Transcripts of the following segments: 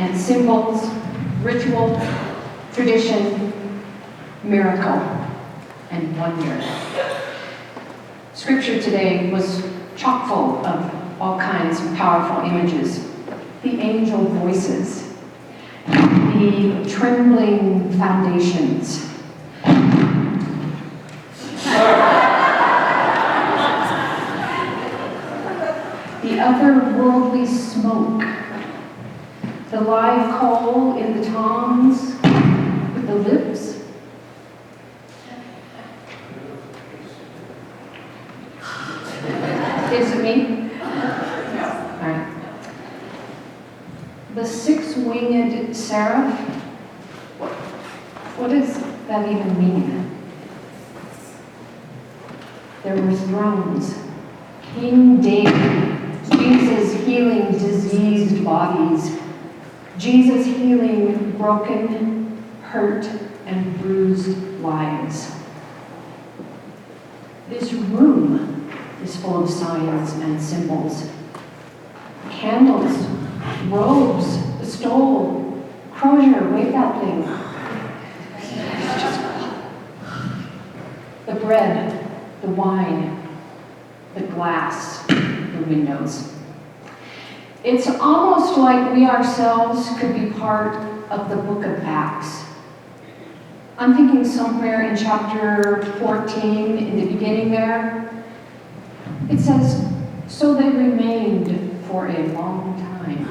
and symbols, ritual, tradition, miracle, and wonder. Scripture today was chock full of all kinds of powerful images. The angel voices, the trembling foundations, the otherworldly smoke, the live coal in the tongs with the lips. Is it me? All right. The six-winged seraph. What does that even mean? There were thrones. King David, Jesus healing diseased bodies, Jesus healing broken, hurt, and bruised lives. This room is full of signs and symbols. Candles, robes, the stole, crozier, wave that thing. The bread, the wine, the glass, the windows. It's almost like we ourselves could be part of the book of Acts. I'm thinking somewhere in chapter 14, in the beginning there, it says, "So they remained for a long time,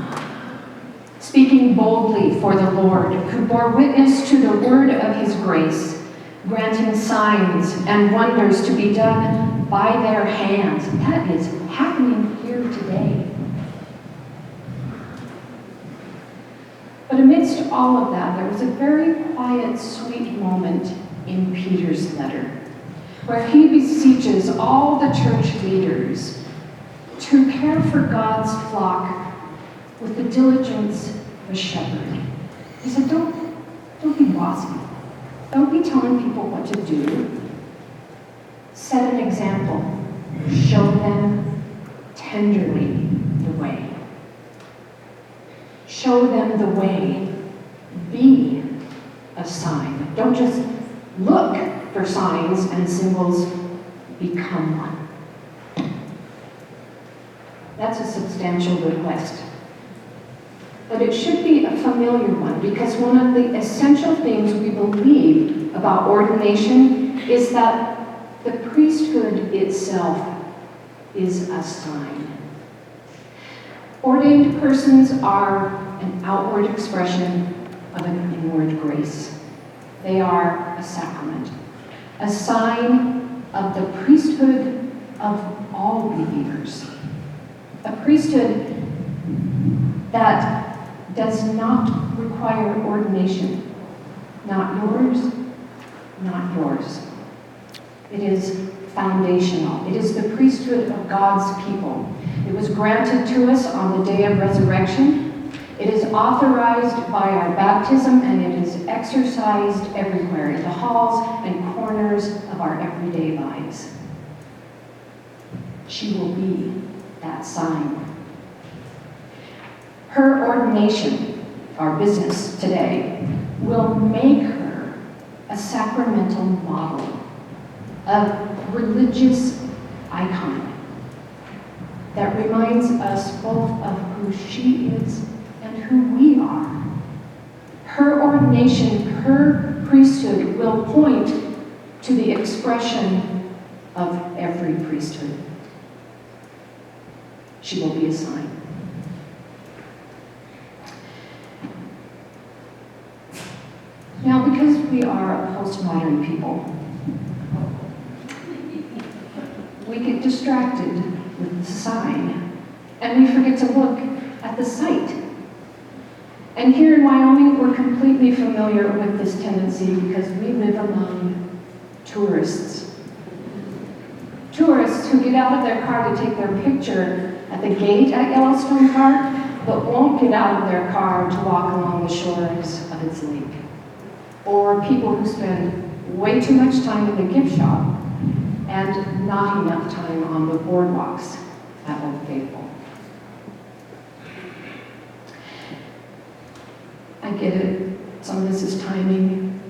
speaking boldly for the Lord, who bore witness to the word of his grace, granting signs and wonders to be done by their hands." That is happening here today. But amidst all of that, there was a very quiet, sweet moment in Peter's letter, where he beseeches all the church leaders to care for God's flock with the diligence of a shepherd. He said, don't be bossy. Don't be telling people what to do. Set an example. Show them tenderly the way. Show them the way. Be a sign. Don't just look for signs and symbols. Become one. That's a substantial request. But it should be a familiar one, because one of the essential things we believe about ordination is that the priesthood itself is a sign. Ordained persons are an outward expression of an inward grace. They are a sacrament, a sign of the priesthood of all believers. A priesthood that does not require ordination. Not yours, not yours. It is foundational. It is the priesthood of God's people. It was granted to us on the day of resurrection. It is authorized by our baptism, and it is exercised everywhere, in the halls and corners of our everyday lives. She will be that sign. Her ordination, our business today, will make her a sacramental model, a religious icon that reminds us both of who she is and who we are. Her ordination, her priesthood will point to the expression of every priesthood. She will be a sign. Now, because we are a postmodern people, we get distracted with the sign, and we forget to look at the site. And here in Wyoming, we're completely familiar with this tendency because we live among tourists. Tourists who get out of their car to take their picture at the gate at Yellowstone Park, but won't get out of their car to walk along the shores of its lake. Or people who spend way too much time in the gift shop and not enough time on the boardwalks at Old Faithful. I get it. Some of this is timing.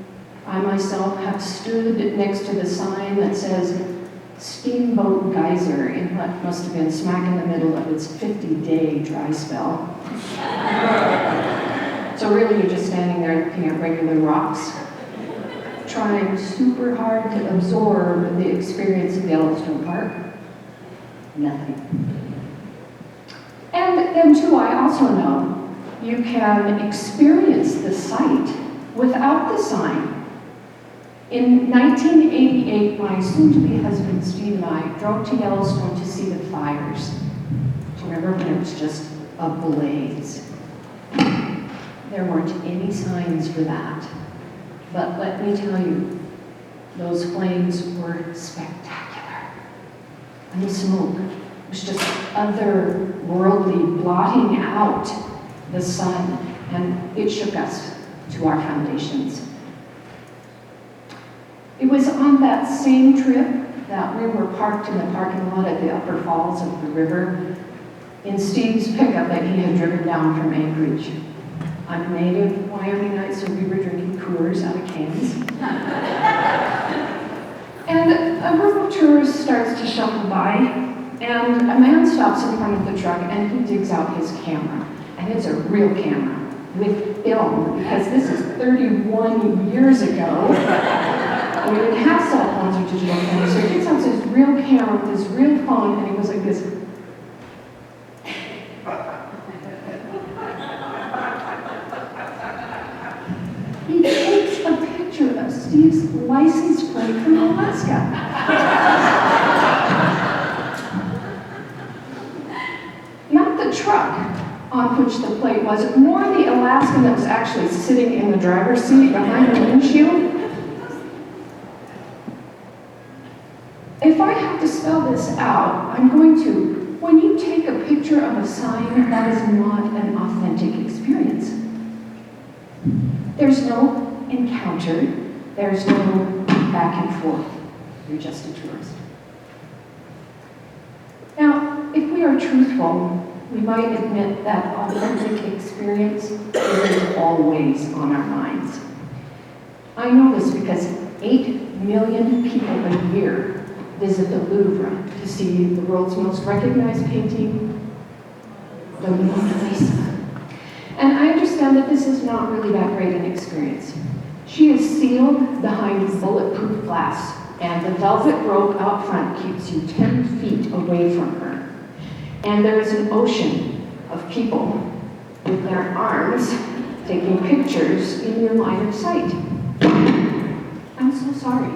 I myself have stood next to the sign that says Steamboat Geyser in what must have been smack in the middle of its 50-day dry spell. So really you're just standing there looking at regular rocks, trying super hard to absorb the experience of Yellowstone Park. Nothing. And then too, I also know you can experience the site without the sign. In 1988, my soon-to-be husband Steve and I drove to Yellowstone to see the fires. Do you remember when it was just ablaze? There weren't any signs for that. But let me tell you, those flames were spectacular. And the smoke was just otherworldly, blotting out the sun, and it shook us to our foundations. It was on that same trip that we were parked in the parking lot at the upper falls of the river in Steve's pickup that he had driven down from Anchorage. I'm a native Wyomingite, so we were drinking Coors out of cans. And a group of tourists starts to shuffle by, and a man stops in front of the truck and he digs out his camera. And it's a real camera with film, because this is 31 years ago. We didn't have cell phones or digital cameras, so he gets out his real camera with his real phone, and he goes like this. He takes a picture of Steve's license plate from Alaska. Not the truck on which the plate was, nor the Alaskan that was actually sitting in the driver's seat behind the windshield. If I have to spell this out, I'm going to. When you take a picture of a sign, that is not an authentic experience. There's no encounter. There's no back and forth. You're just a tourist. Now, if we are truthful, we might admit that authentic experience isn't always on our minds. I know this because 8 million people a year visit the Louvre to see the world's most recognized painting, the Mona Lisa. And I understand that this is not really that great an experience. She is sealed behind bulletproof glass, and the velvet rope out front keeps you 10 feet away from her. And there is an ocean of people with their arms taking pictures in your line of sight. I'm so sorry.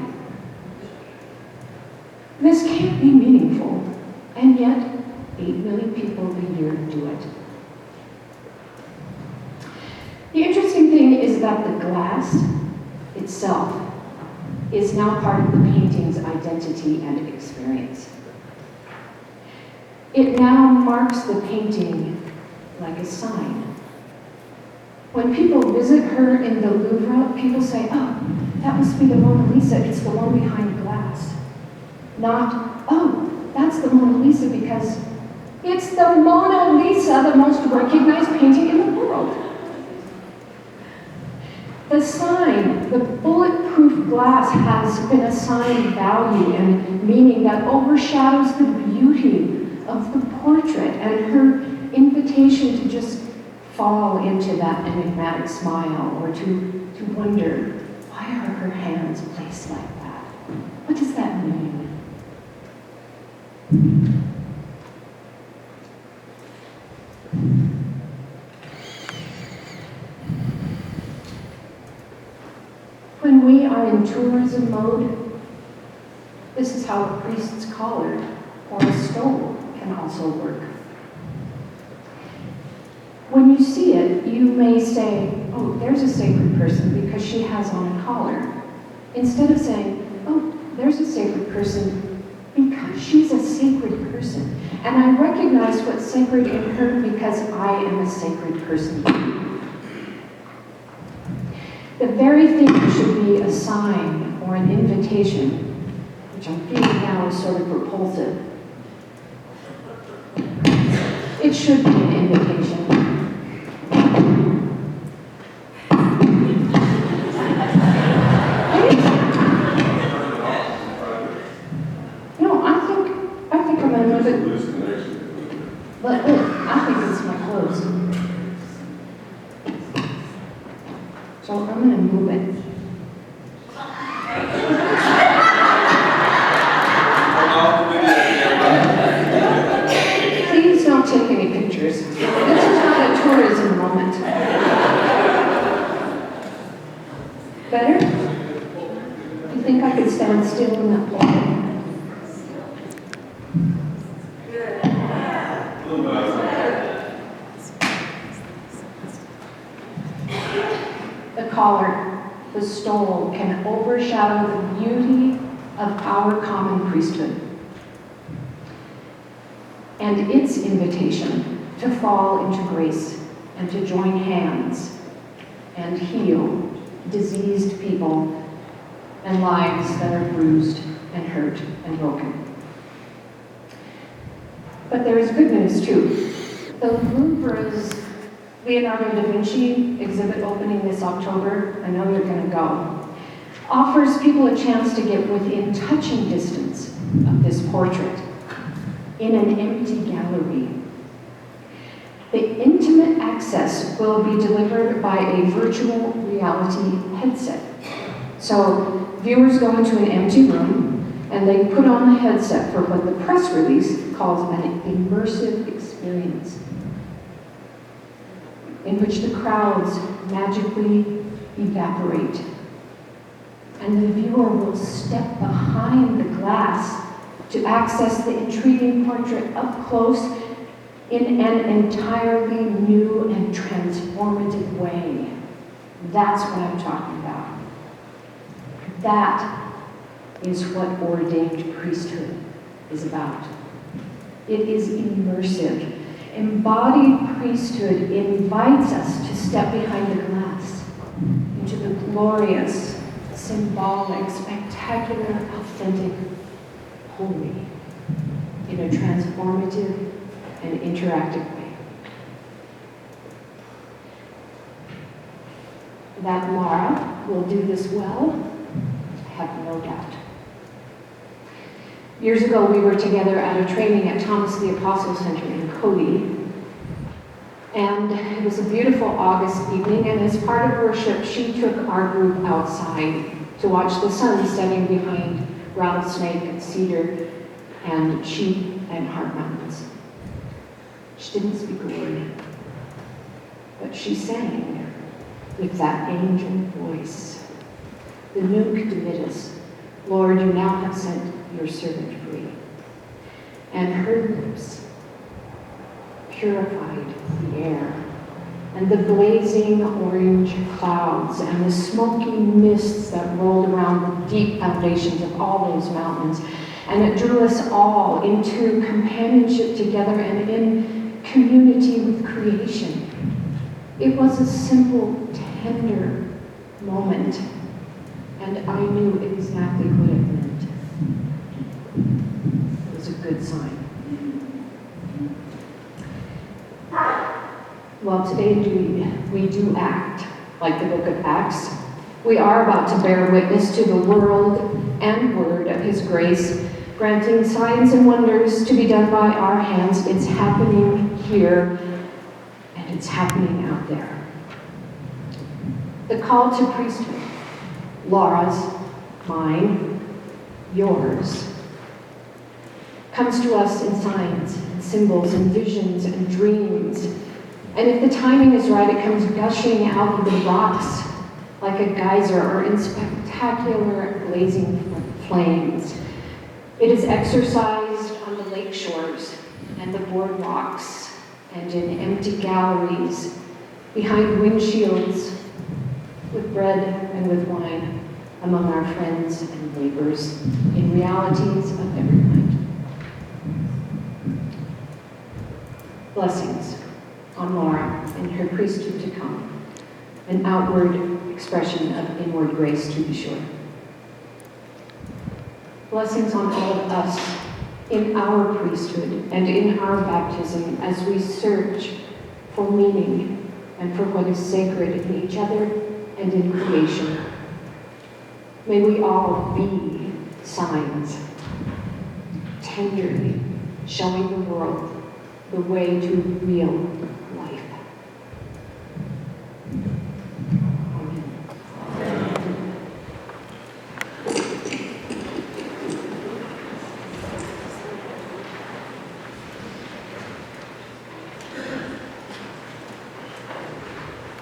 This can't be meaningful, and yet 8 million people a year do it. The interesting thing is that the glass itself is now part of the painting's identity and experience. It now marks the painting like a sign. When people visit her in the Louvre, people say, "Oh, that must be the Mona Lisa, it's the one behind glass." Not, "Oh, that's the Mona Lisa because it's the Mona Lisa, the most recognized painting in the world." The sign, the bulletproof glass, has been a sign of value and meaning that overshadows the beauty of the portrait and her invitation to just fall into that enigmatic smile, or to wonder, why are her hands placed like that? What does that mean? When we are in tourism mode, this is how a priest's collar or a stole can also work. When you see it, you may say, "Oh, there's a sacred person because she has on a collar," instead of saying, "Oh, there's a sacred person because she's a sacred person. And I recognize what's sacred in her because I am a sacred person." The very thing that should be a sign or an invitation, which I'm feeling now is sort of repulsive. It should be an invitation. So I'm going to move it. Please don't take any pictures. This is not a tourism moment. Better? You think I could stand still in that pulpit? The collar, the stole, can overshadow the beauty of our common priesthood and its invitation to fall into grace and to join hands and heal diseased people and lives that are bruised and hurt and broken. But there is good news too. The Louvre's Leonardo da Vinci exhibit opening this October, I know you're going to go, offers people a chance to get within touching distance of this portrait in an empty gallery. The intimate access will be delivered by a virtual reality headset. So viewers go into an empty room and they put on the headset for what the press release calls an immersive experience, in which the crowds magically evaporate. And the viewer will step behind the glass to access the intriguing portrait up close in an entirely new and transformative way. That's what I'm talking about. That is what ordained priesthood is about. It is immersive. Embodied priesthood invites us to step behind the glass into the glorious, symbolic, spectacular, authentic, holy, in a transformative and interactive way. That Lara will do this well, I have no doubt. Years ago, we were together at a training at Thomas the Apostle Center in Cody. And it was a beautiful August evening, and as part of worship, she took our group outside to watch the sun setting behind rattlesnake and cedar and sheep and heart mountains. She didn't speak a word, but she sang with that angel voice. The Nunc Dimittis, Lord, you now have set your servant free. And her lips purified the air, and the blazing orange clouds and the smoky mists that rolled around the deep foundations of all those mountains. And it drew us all into companionship together and in community with creation. It was a simple, tender moment, and I knew exactly what it meant. It was a good sign. Well, today we do act like the book of Acts. We are about to bear witness to the world and word of His grace, granting signs and wonders to be done by our hands. It's happening here, and it's happening out there. The call to priesthood, Lara's, mine, yours, comes to us in signs and symbols and visions and dreams. And if the timing is right, it comes gushing out of the rocks like a geyser or in spectacular blazing flames. It is exercised on the lake shores and the boardwalks and in empty galleries, behind windshields, with bread and with wine, among our friends and neighbors, in realities of every kind. Blessings on Lara and her priesthood to come, an outward expression of inward grace, to be sure. Blessings on all of us in our priesthood and in our baptism as we search for meaning and for what is sacred in each other and in creation. May we all be signs, tenderly showing the world the way to real life.